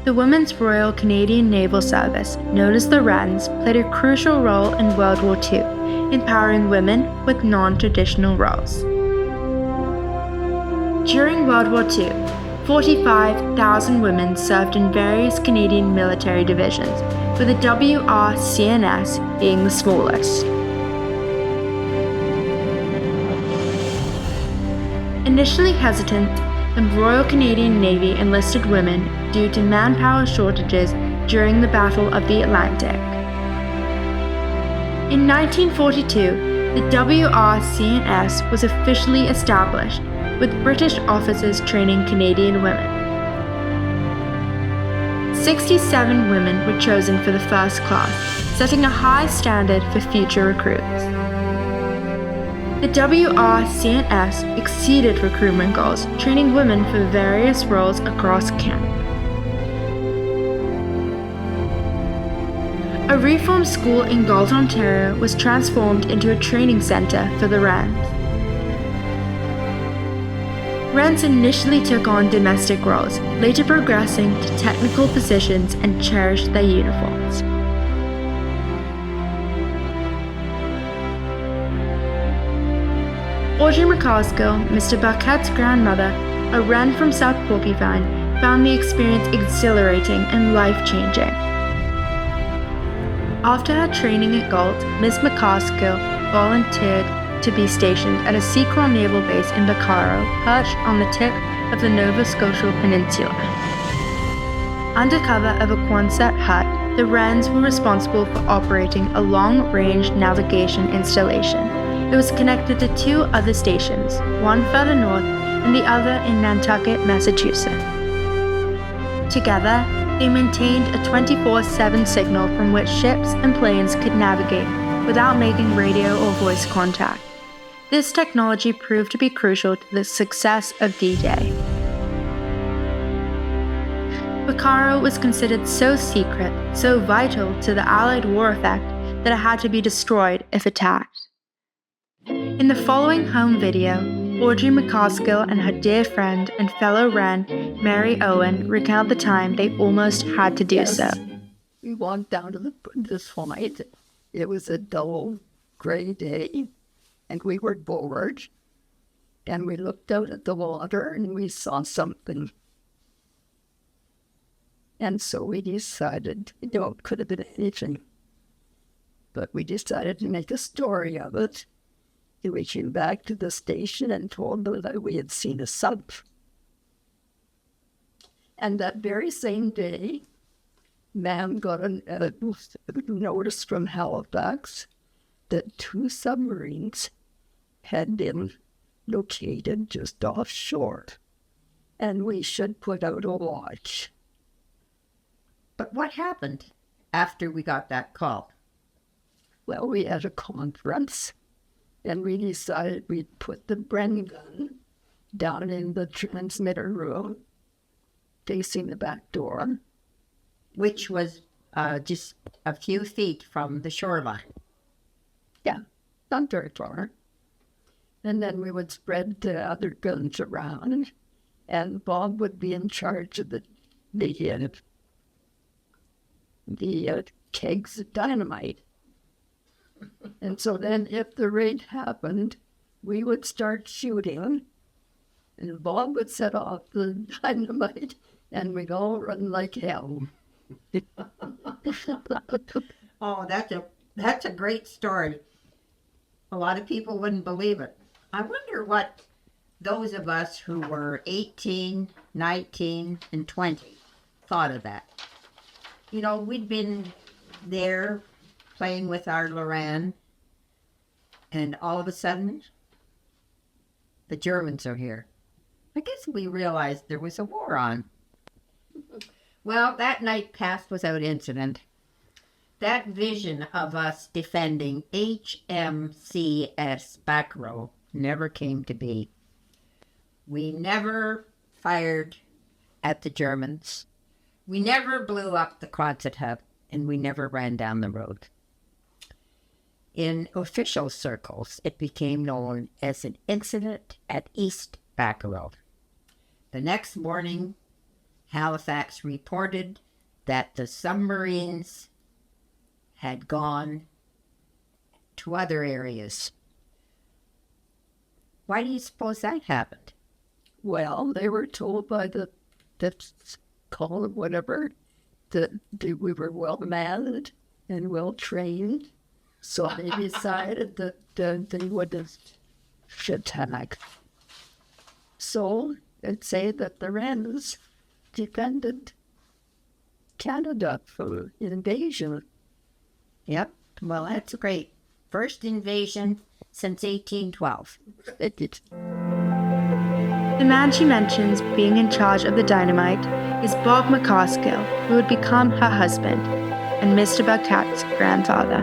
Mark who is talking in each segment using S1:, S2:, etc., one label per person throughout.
S1: The Women's Royal Canadian Naval Service, known as the Wrens, played a crucial role in World War II, empowering women with non-traditional roles. During World War II, 45,000 women served in various Canadian military divisions, with the WRCNS being the smallest. Initially hesitant, the Royal Canadian Navy enlisted women due to manpower shortages during the Battle of the Atlantic. In 1942, the WRCNS was officially established, with British officers training Canadian women. 67 women were chosen for the first class, setting a high standard for future recruits. The WRCNS exceeded recruitment goals, training women for various roles across Canada. A reformed school in Galt, Ontario was transformed into a training centre for the Wrens. Wrens initially took on domestic roles, later progressing to technical positions and cherished their uniforms. Audrey McCaskill, Mr. Burkett's grandmother, a Wren from South Porcupine, found the experience exhilarating and life-changing. After her training at Galt, Miss McCaskill volunteered to be stationed at a Sea Corps naval base in Buccaro, perched on the tip of the Nova Scotia Peninsula. Under cover of a Quonset hut, the Wrens were responsible for operating a long-range navigation installation. It was connected to two other stations, one further north and the other in Nantucket, Massachusetts. Together, they maintained a 24/7 signal from which ships and planes could navigate without making radio or voice contact. This technology proved to be crucial to the success of D-Day. Buccaro was considered so secret, so vital to the Allied war effect, that it had to be destroyed if attacked. In the following home video, Audrey McCaskill and her dear friend and fellow Wren, Mary Owen, recount the time they almost had to do so.
S2: We walked down to this point. It was a dull, gray day, and we were bored. And we looked out at the water and we saw something. And so we decided, it could have been anything. But we decided to make a story of it. We came back to the station and told them that we had seen a sub. And that very same day, Ma'am got a notice from Halifax that 2 submarines had been located just offshore, and we should put out a watch.
S3: But what happened after we got that call?
S2: Well, we had a conference, and we decided we'd put the Bren gun down in the transmitter room, facing the back door.
S3: Which was just a few feet from the shoreline.
S2: Yeah, not very far. And then we would spread the other guns around, and Bob would be in charge of the kegs of dynamite. And so then if the raid happened, we would start shooting, and Bob would set off the dynamite, and we'd all run like hell.
S3: Oh, that's a great story. A lot of people wouldn't believe it. I wonder what those of us who were 18, 19, and 20 thought of that. We'd been there playing with our Loran, and all of a sudden, the Germans are here. I guess we realized there was a war on. Well, that night passed without incident. That vision of us defending HMCS Buccaro never came to be. We never fired at the Germans. We never blew up the Quonset hut, and we never ran down the road. In official circles, it became known as an incident at East Buccaro. The next morning, Halifax reported that the submarines had gone to other areas. Why do you suppose that happened?
S2: Well, they were told by the column, whatever, that we were well manned and well trained. So they decided that they wouldn't attack. So they'd say that the Wrens defended Canada from invasion.
S3: Yep. Well, that's great. First invasion since 1812.
S1: The man she mentions being in charge of the dynamite is Bob McCaskill, who would become her husband and Mr. Burkett's grandfather.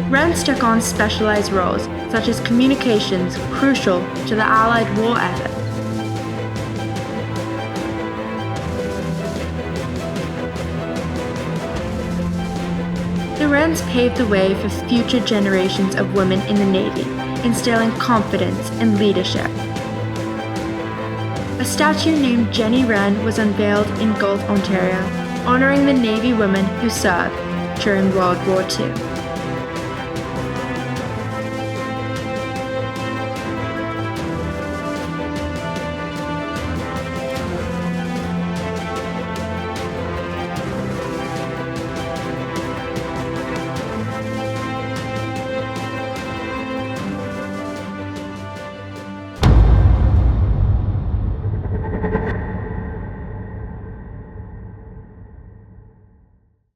S1: Wrens took on specialized roles, such as communications, crucial to the Allied war effort. The Wrens paved the way for future generations of women in the Navy, instilling confidence and leadership. A statue named Jenny Wren was unveiled in Galt, Ontario, honoring the Navy women who served during World War II.